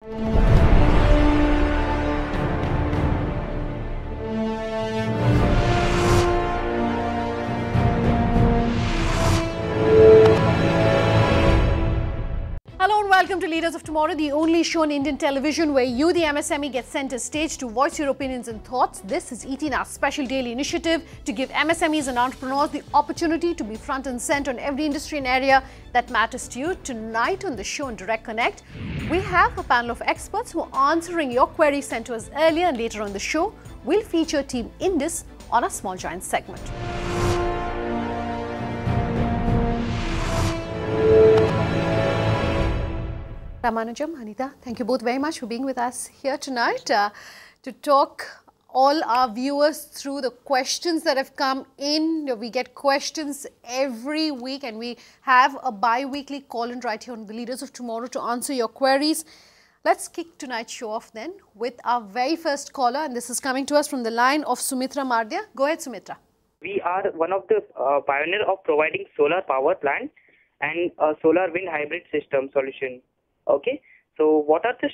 Hello and welcome to Leaders of Tomorrow, the only show on Indian television where you, the MSME, get center stage to voice your opinions and thoughts. This is ET, our special daily initiative to give MSMEs and entrepreneurs the opportunity to be front and center on every industry and area that matters to you. Tonight on the show on Direct Connect, we have a panel of experts who are answering your queries sent to us earlier, and later on the show, we'll feature Team Indus on a Small Giants segment. Ramanujam, Anita, thank you both very much for being with us here tonight to talk all our viewers through the questions that have come in. We get questions every week and we have a bi-weekly call-in right here on the Leaders of Tomorrow to answer your queries. Let's kick tonight's show off then with our very first caller, and this is coming to us from the line of Sumitra Mardia. Go ahead, Sumitra. We are one of the pioneers of providing solar power plant and solar wind hybrid system solution. Okay, so what are the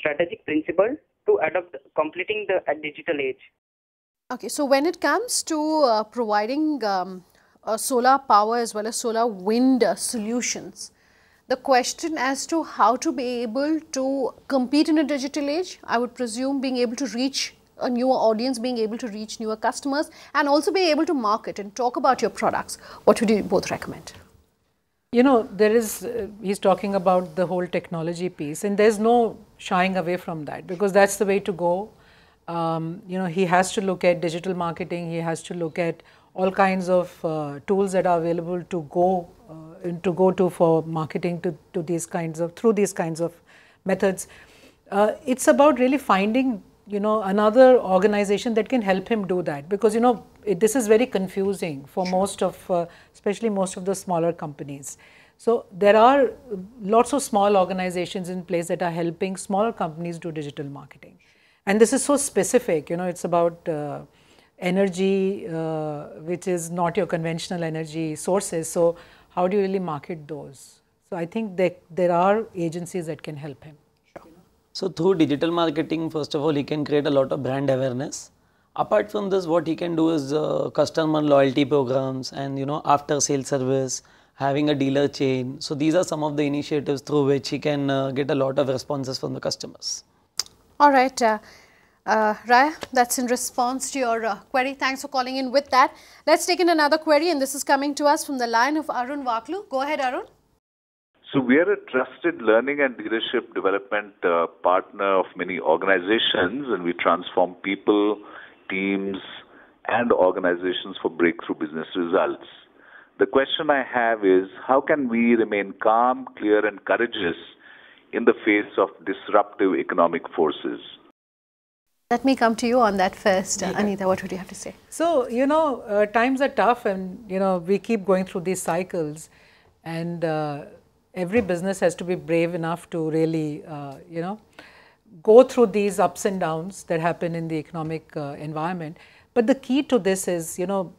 strategic principles to adopt completing the digital age? Okay, so when it comes to providing solar power as well as solar wind solutions, the question as to how to be able to compete in a digital age, I would presume being able to reach a newer audience, being able to reach newer customers, and also be able to market and talk about your products. What would you both recommend? You know, he's talking about the whole technology piece, and there's no shying away from that because that's the way to go. You know, he has to look at digital marketing, he has to look at all kinds of tools that are available to go to for marketing to these kinds of methods. It's about really finding, you know, another organization that can help him do that, because, you know, this is very confusing for most of, especially most of the smaller companies. So there are lots of small organizations in place that are helping smaller companies do digital marketing. And this is so specific, you know, it's about energy, which is not your conventional energy sources. So how do you really market those? So I think that there are agencies that can help him. So through digital marketing, first of all, he can create a lot of brand awareness. Apart from this, what he can do is customer loyalty programs and, you know, after sales service, having a dealer chain. So these are some of the initiatives through which he can get a lot of responses from the customers. All right, Raya, that's in response to your query. Thanks for calling in with that. Let's take in another query, and this is coming to us from the line of Arun Vaklu. Go ahead, Arun. So we are a trusted learning and leadership development partner of many organizations, and we transform people, teams, and organizations for breakthrough business results. The question I have is, how can we remain calm, clear, and courageous in the face of disruptive economic forces? Let me come to you on that first. Anita, what would you have to say? So, you know, times are tough, and, you know, we keep going through these cycles, and every business has to be brave enough to really, you know, go through these ups and downs that happen in the economic environment. But the key to this is, you know,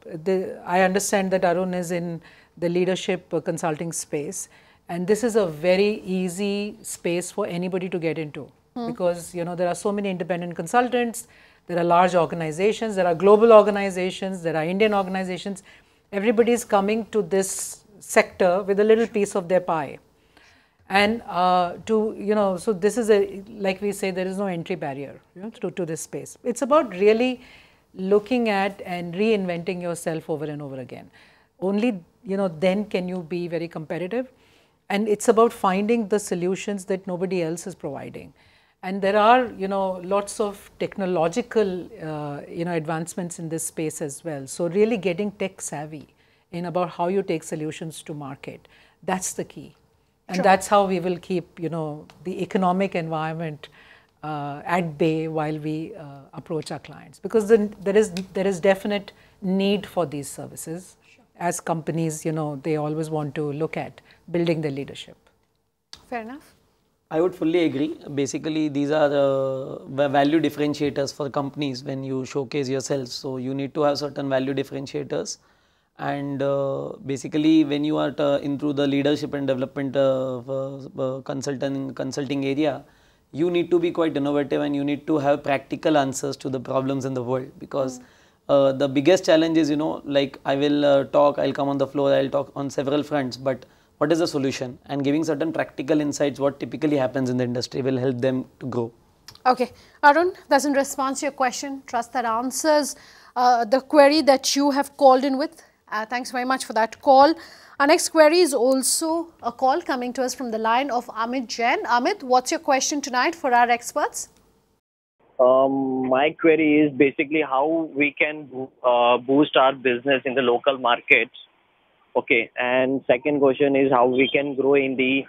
I understand that Arun is in the leadership consulting space, and this is a very easy space for anybody to get into because, you know, there are so many independent consultants, there are large organizations, there are global organizations, there are Indian organizations. Everybody is coming to this sector with a little piece of their pie. And you know, so this is like we say, there is no entry barrier, you know, to this space. It's about really looking at and reinventing yourself over and over again. Only, you know, then can you be very competitive. And it's about finding the solutions that nobody else is providing. And there are, you know, lots of technological, you know, advancements in this space as well. So really getting tech savvy in about how you take solutions to market, that's the key. And that's how we will keep, you know, the economic environment at bay while we approach our clients, because there is definite need for these services. As companies, you know, they always want to look at building their leadership. Fair enough. I would fully agree. Basically, these are the value differentiators for companies when you showcase yourself. So you need to have certain value differentiators. And basically, when you are into the leadership and development consulting area, you need to be quite innovative and you need to have practical answers to the problems in the world, because the biggest challenge is, like I will talk, I'll come on the floor, I'll talk on several fronts, but what is the solution? And giving certain practical insights, what typically happens in the industry, will help them to grow. Okay, Arun, that's in response to your question. Trust that answers the query that you have called in with. Thanks very much for that call. Our next query is also a call coming to us from the line of Amit Jain. Amit, what's your question tonight for our experts? My query is basically how we can boost our business in the local markets. Okay, and second question is how we can grow in the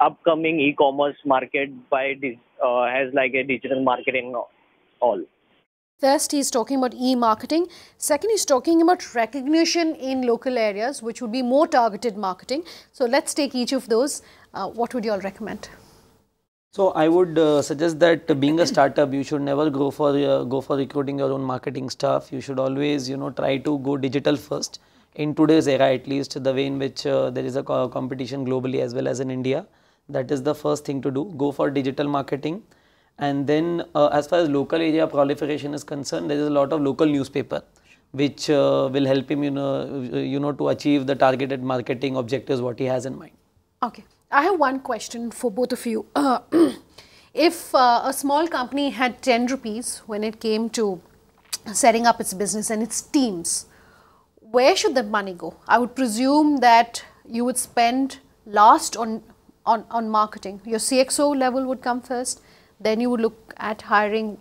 upcoming e-commerce market by as like a digital marketing all. First, he's talking about e-marketing. Second, he's talking about recognition in local areas, which would be more targeted marketing. So let's take each of those. What would you all recommend? So I would suggest that being a startup, you should never go for recruiting your own marketing staff. You should always, try to go digital first. In today's era, at least, the way in which there is a competition globally as well as in India, that is the first thing to do. Go for digital marketing. And then as far as local area proliferation is concerned, there is a lot of local newspaper which will help him, to achieve the targeted marketing objectives what he has in mind. Okay. I have one question for both of you. If a small company had 10 rupees when it came to setting up its business and its teams, where should that money go? I would presume that you would spend last on marketing. Your CXO level would come first. Then you would look at hiring,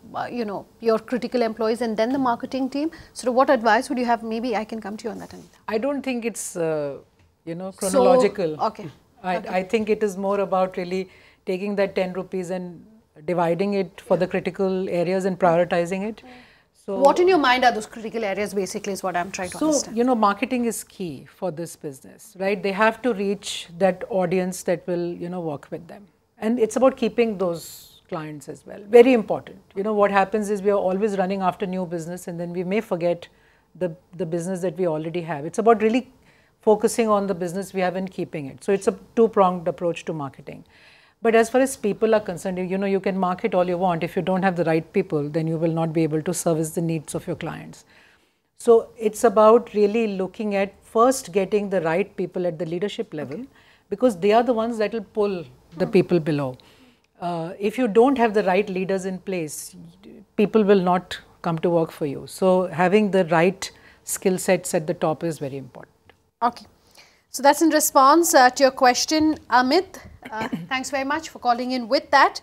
your critical employees and then the marketing team. So what advice would you have? Maybe I can come to you on that, Anita. I don't think it's, chronological. So, okay. I think it is more about really taking that 10 rupees and dividing it for the critical areas and prioritizing it. So, what in your mind are those critical areas basically is what I'm trying to understand. So, marketing is key for this business, right? They have to reach that audience that will, work with them. And it's about keeping those clients as well. Very important. What happens is we are always running after new business and then we may forget the business that we already have. It's about really focusing on the business we have and keeping it. So it's a two-pronged approach to marketing. But as far as people are concerned, you can market all you want. If you don't have the right people, then you will not be able to service the needs of your clients. So it's about really looking at first getting the right people at the leadership level, because they are the ones that will pull the people below. If you don't have the right leaders in place, people will not come to work for you. So having the right skill sets at the top is very important. Okay. So that's in response to your question, Amit. Thanks very much for calling in with that.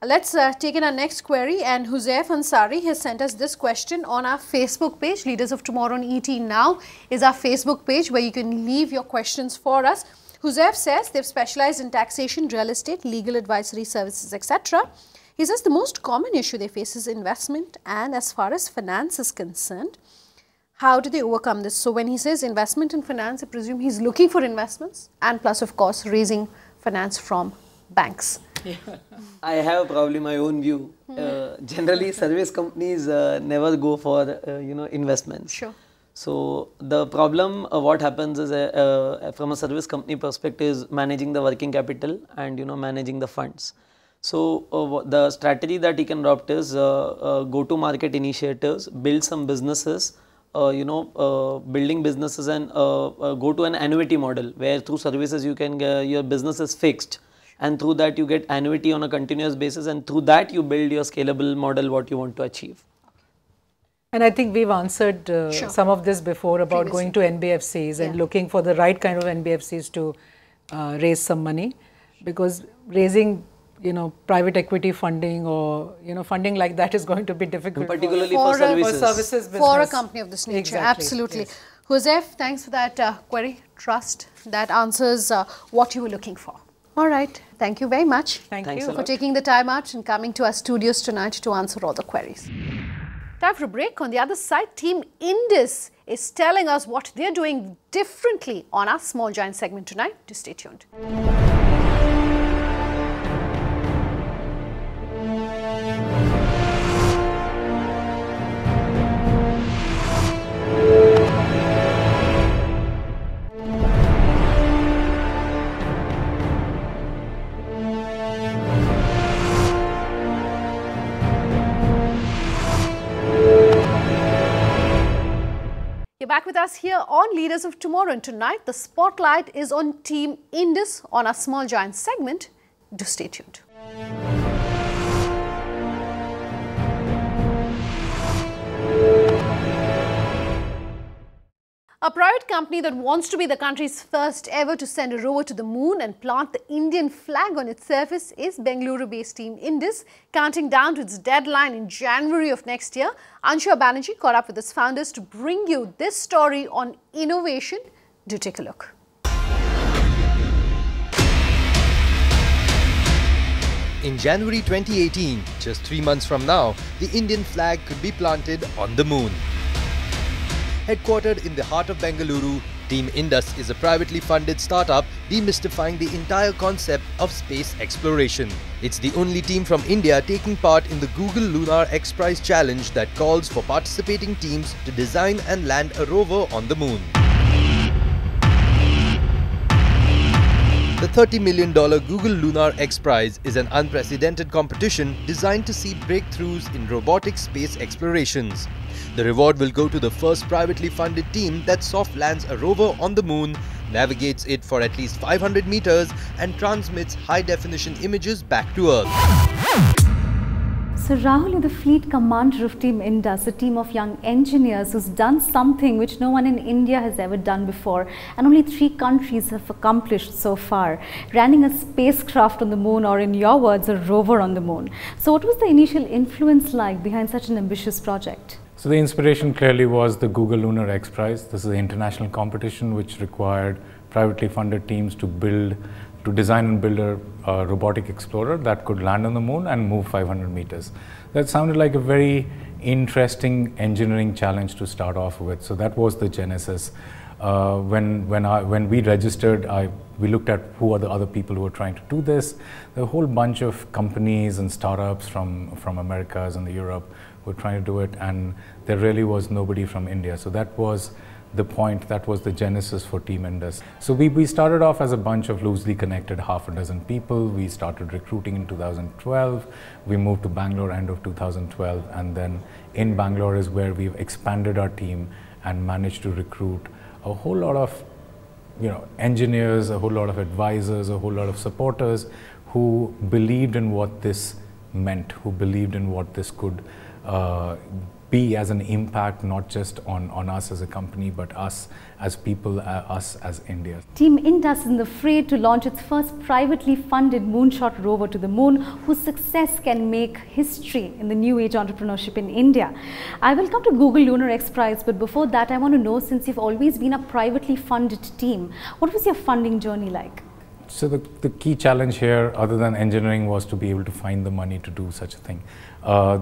Let's take in our next query, and Huzaif Ansari has sent us this question on our Facebook page. Leaders of Tomorrow on ET Now is our Facebook page where you can leave your questions for us. Huzaif says they've specialized in taxation, real estate, legal advisory services, etc. He says the most common issue they face is investment, and as far as finance is concerned, how do they overcome this? So when he says investment and finance, I presume he's looking for investments and plus, of course, raising finance from banks. Yeah. I have probably my own view. Generally, service companies never go for investments. Sure. So the problem, what happens is from a service company perspective is managing the working capital and managing the funds. So the strategy that he can adopt is go to market initiatives, build some businesses, building businesses and go to an annuity model where through services you can your business is fixed, and through that you get annuity on a continuous basis, and through that you build your scalable model what you want to achieve. And I think we've answered some of this before about going to NBFCs and looking for the right kind of NBFCs to raise some money, because raising private equity funding or funding like that is going to be difficult, particularly for services business. For a company of this nature. Exactly. Absolutely. Yes. Huzaif, thanks for that query. Trust that answers what you were looking for. All right. Thank you very much. Thank Thanks you a for lot. taking the time out and coming to our studios tonight to answer all the queries. Time for a break. On the other side, Team Indus is telling us what they're doing differently on our Small Giant segment tonight. To stay tuned. back with us here on Leaders of Tomorrow, and tonight the spotlight is on Team Indus on our Small Giants segment. Do stay tuned. A private company that wants to be the country's first ever to send a rover to the moon and plant the Indian flag on its surface is Bengaluru-based Team Indus, counting down to its deadline in January of next year. Anshu Banerjee caught up with its founders to bring you this story on innovation. Do take a look. In January 2018, just 3 months from now, the Indian flag could be planted on the moon. Headquartered in the heart of Bengaluru, Team Indus is a privately funded startup demystifying the entire concept of space exploration. It's the only team from India taking part in the Google Lunar X Prize challenge that calls for participating teams to design and land a rover on the moon. The $30 million Google Lunar X Prize is an unprecedented competition designed to see breakthroughs in robotic space explorations. The reward will go to the first privately funded team that soft lands a rover on the moon, navigates it for at least 500 meters and transmits high-definition images back to Earth. So Rahul, you're the fleet commander of Team Indus, a team of young engineers who's done something which no one in India has ever done before, and only 3 countries have accomplished so far, landing a spacecraft on the moon, or in your words, a rover on the moon. So what was the initial influence like behind such an ambitious project? So the inspiration clearly was the Google Lunar X Prize. This is an international competition which required privately funded teams to design and build a robotic explorer that could land on the moon and move 500 meters. That sounded like a very interesting engineering challenge to start off with. So that was the genesis. When we registered, we looked at who are the other people who are trying to do this. There were a whole bunch of companies and startups from Americas and Europe who were trying to do it, and there really was nobody from India. So that was the point, that was the genesis for Team Indus. So we started off as a bunch of loosely connected half a dozen people. We started recruiting in 2012. We moved to Bangalore end of 2012, and then in Bangalore is where we've expanded our team and managed to recruit a whole lot of engineers, a whole lot of advisors, a whole lot of supporters who believed in what this meant, who believed in what this could be as an impact, not just on us as a company, but us as people, us as India. Team Indus is in the fray to launch its first privately funded moonshot rover to the moon, whose success can make history in the new age entrepreneurship in India. I will come to Google Lunar X Prize, but before that I want to know, since you've always been a privately funded team, what was your funding journey like? So the key challenge here, other than engineering, was to be able to find the money to do such a thing.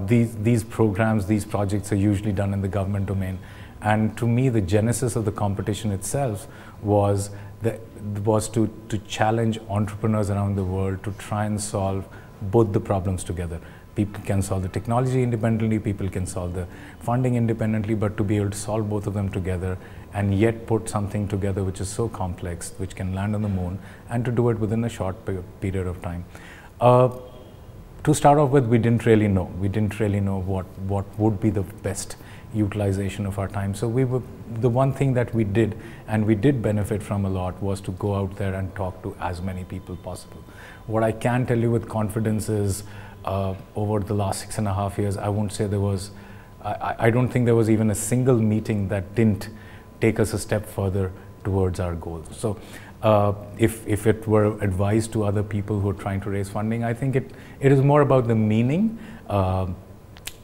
These programs, these projects are usually done in the government domain. And to me, the genesis of the competition itself was to challenge entrepreneurs around the world to try and solve both the problems together. People can solve the technology independently, people can solve the funding independently, but to be able to solve both of them together and yet put something together which is so complex, which can land on the moon, and to do it within a short period of time. To start off with, we didn't really know. We didn't really know what would be the best utilization of our time. So the one thing that we did, and we did benefit from a lot, was to go out there and talk to as many people possible. What I can tell you with confidence is, over the last 6.5 years, I won't say there was, I don't think there was even a single meeting that didn't take us a step further towards our goals. So if it were advised to other people who are trying to raise funding, I think it is more about the meaning.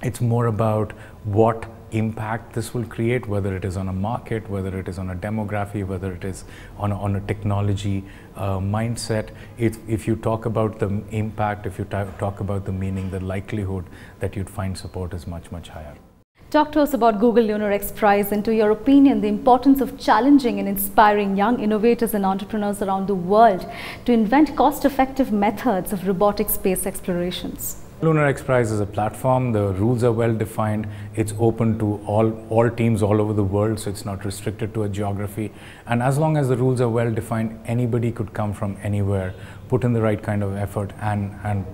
It's more about what impact this will create, whether it is on a market, whether it is on a demography, whether it is on a technology mindset. If you talk about the impact, if you talk about the meaning, the likelihood that you'd find support is much, much higher. Talk to us about Google Lunar X Prize, and to your opinion, the importance of challenging and inspiring young innovators and entrepreneurs around the world to invent cost-effective methods of robotic space explorations. Lunar X Prize is a platform. The rules are well defined. It's open to all teams all over the world, so it's not restricted to a geography. And as long as the rules are well defined, anybody could come from anywhere, put in the right kind of effort, and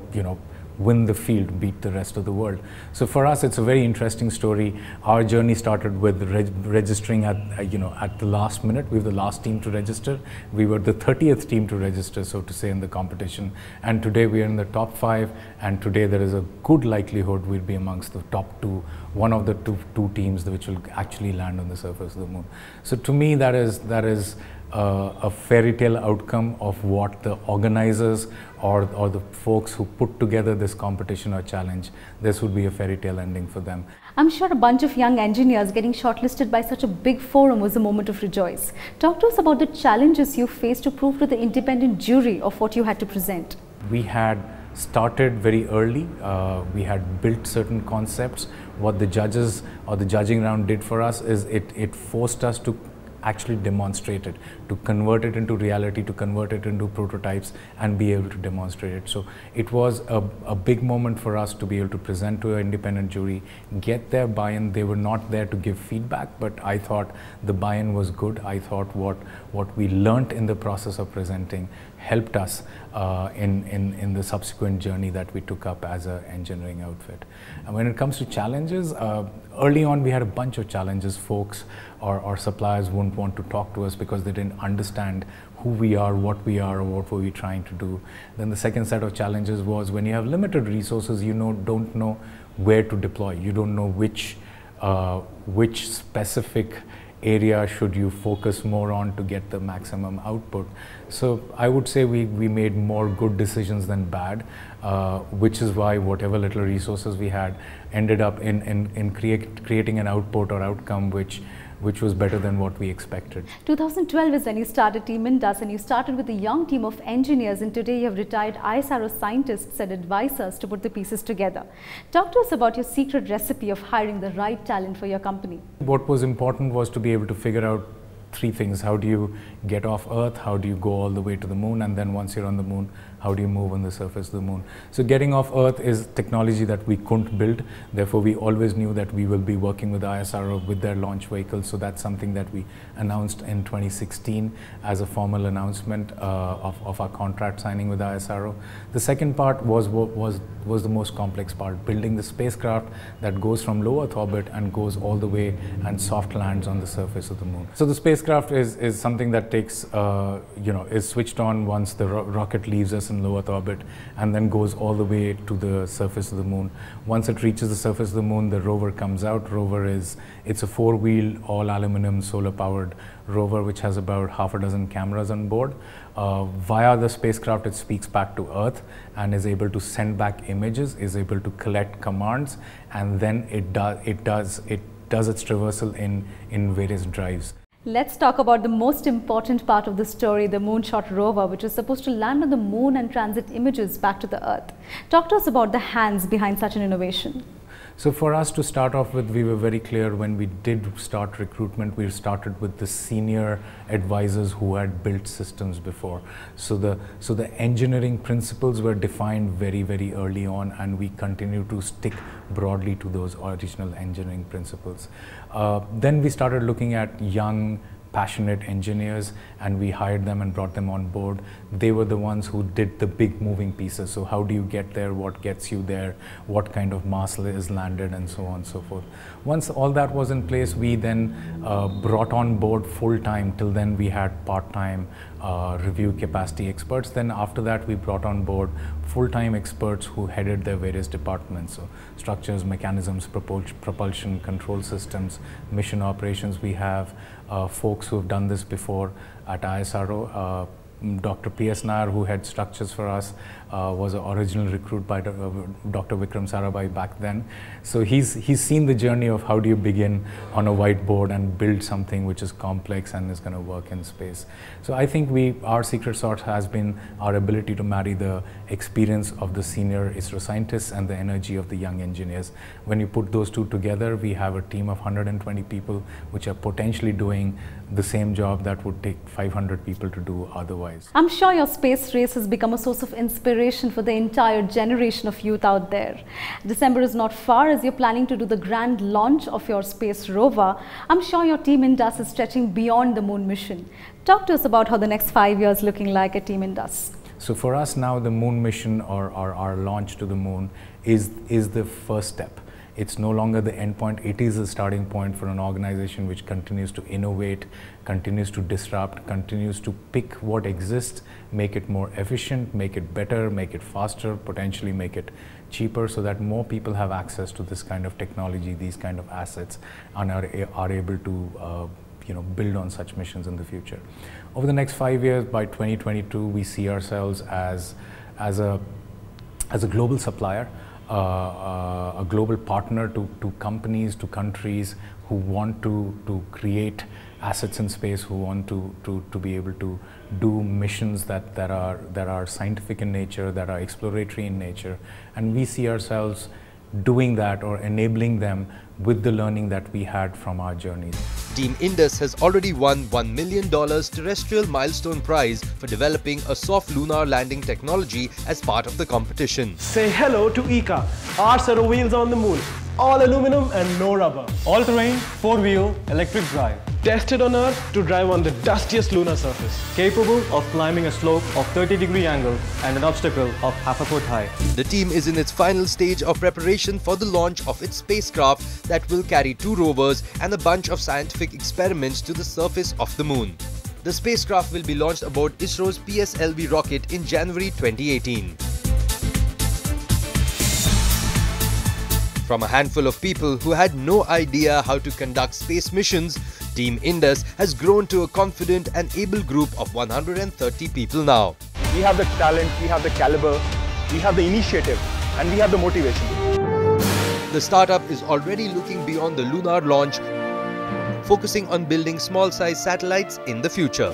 win the field, beat the rest of the world. So for us, it's a very interesting story. Our journey started with registering at the last minute. We were the last team to register. We were the 30th team to register, so to say, in the competition. And today we are in the top 5, and today there is a good likelihood we'll be amongst the top 2, one of the two teams which will actually land on the surface of the moon. So to me, that is a fairy tale outcome of what the organizers or the folks who put together this competition or challenge. This would be a fairy tale ending for them. I'm sure a bunch of young engineers getting shortlisted by such a big forum was a moment of rejoice. Talk to us about the challenges you faced to prove to the independent jury of what you had to present. We had started very early. We had built certain concepts. What the judges or the judging round did for us is it forced us to actually demonstrate it, to convert it into reality, to convert it into prototypes and be able to demonstrate it. So it was a big moment for us to be able to present to an independent jury, get their buy-in. They were not there to give feedback, but I thought the buy-in was good. I thought what we learnt in the process of presenting helped us in the subsequent journey that we took up as an engineering outfit. And when it comes to challenges, early on we had a bunch of challenges. Folks or suppliers wouldn't want to talk to us because they didn't understand who we are, or what were we trying to do. Then the second set of challenges was when you have limited resources, you don't know where to deploy. You don't know which specific area should you focus more on to get the maximum output. So I would say we made more good decisions than bad, which is why whatever little resources we had ended up in creating an output or outcome which was better than what we expected. 2012 is when you started Team Indus, and you started with a young team of engineers, and today you have retired ISRO scientists and advisors to put the pieces together. Talk to us about your secret recipe of hiring the right talent for your company. What was important was to be able to figure out 3 things. How do you get off Earth? How do you go all the way to the moon? And then once you're on the moon, how do you move on the surface of the moon? So getting off Earth is technology that we couldn't build. Therefore, we always knew that we will be working with ISRO with their launch vehicles. So that's something that we announced in 2016 as a formal announcement of our contract signing with ISRO. The second part was the most complex part, building the spacecraft that goes from low Earth orbit and goes all the way and soft lands on the surface of the moon. So the spacecraft is something that takes, is switched on once the rocket leaves us in low Earth orbit and then goes all the way to the surface of the moon. Once it reaches the surface of the moon, the rover comes out. It's a 4-wheel, all aluminum, solar-powered rover which has about half a dozen cameras on board. Via the spacecraft, it speaks back to Earth and is able to send back images, is able to collect commands, and then it does its traversal in various drives. Let's talk about the most important part of the story, the Moonshot rover, which is supposed to land on the moon and transit images back to the Earth. Talk to us about the hands behind such an innovation. So for us to start off with, we were very clear when we did start recruitment, we started with the senior advisors who had built systems before. So the engineering principles were defined very, very early on, and we continue to stick broadly to those original engineering principles. Then we started looking at young, passionate engineers, and we hired them and brought them on board. They were the ones who did the big moving pieces. So how do you get there? What gets you there? What kind of mass is landed, and so on and so forth. Once all that was in place, we then brought on board full-time. Till then we had part-time review capacity experts. Then after that we brought on board full-time experts who headed their various departments. So structures, mechanisms, propulsion, control systems, mission operations. We have folks who have done this before at ISRO. Dr. P.S. Nair, who had structures for us, was an original recruit by Dr. Vikram Sarabhai back then. So he's seen the journey of how do you begin on a whiteboard and build something which is complex and is going to work in space. So I think our secret sauce has been our ability to marry the experience of the senior ISRO scientists and the energy of the young engineers. When you put those two together, we have a team of 120 people which are potentially doing the same job that would take 500 people to do otherwise. I'm sure your space race has become a source of inspiration for the entire generation of youth out there. December is not far as you're planning to do the grand launch of your space rover. I'm sure your Team Indus is stretching beyond the moon mission. Talk to us about how the next 5 years looking like at Team Indus. So for us now, the moon mission or our launch to the moon is the first step. It's no longer the end point, it is a starting point for an organization which continues to innovate, continues to disrupt, continues to pick what exists, make it more efficient, make it better, make it faster, potentially make it cheaper, so that more people have access to this kind of technology, these kind of assets, and are able to build on such missions in the future. Over the next 5 years, by 2022, we see ourselves as a global supplier, a global partner to companies, to countries who want to create assets in space, who want to be able to do missions that are scientific in nature, that are exploratory in nature, and we see ourselves doing that or enabling them with the learning that we had from our journeys. Team Indus has already won $1 million terrestrial milestone prize for developing a soft lunar landing technology as part of the competition. Say hello to ICA, our set of wheels on the moon. All aluminum and no rubber. All-terrain, 4-wheel, electric drive. Tested on Earth to drive on the dustiest lunar surface. Capable of climbing a slope of 30-degree angle and an obstacle of half a foot high. The team is in its final stage of preparation for the launch of its spacecraft that will carry 2 rovers and a bunch of scientific experiments to the surface of the moon. The spacecraft will be launched aboard ISRO's PSLV rocket in January 2018. From a handful of people who had no idea how to conduct space missions, Team Indus has grown to a confident and able group of 130 people now. We have the talent, we have the caliber, we have the initiative, and we have the motivation. The startup is already looking beyond the lunar launch, focusing on building small-sized satellites in the future.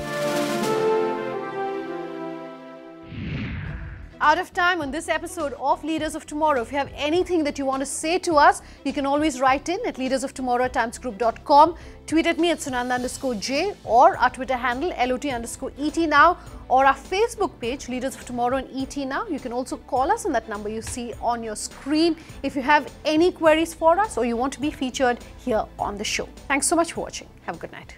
Out of time on this episode of Leaders of Tomorrow. If you have anything that you want to say to us, you can always write in at leadersoftomorrow@timesgroup.com. Tweet at me at Sunanda_J or our Twitter handle LOT_ET now, or our Facebook page Leaders of Tomorrow and ET now. You can also call us on that number you see on your screen if you have any queries for us or you want to be featured here on the show. Thanks so much for watching. Have a good night.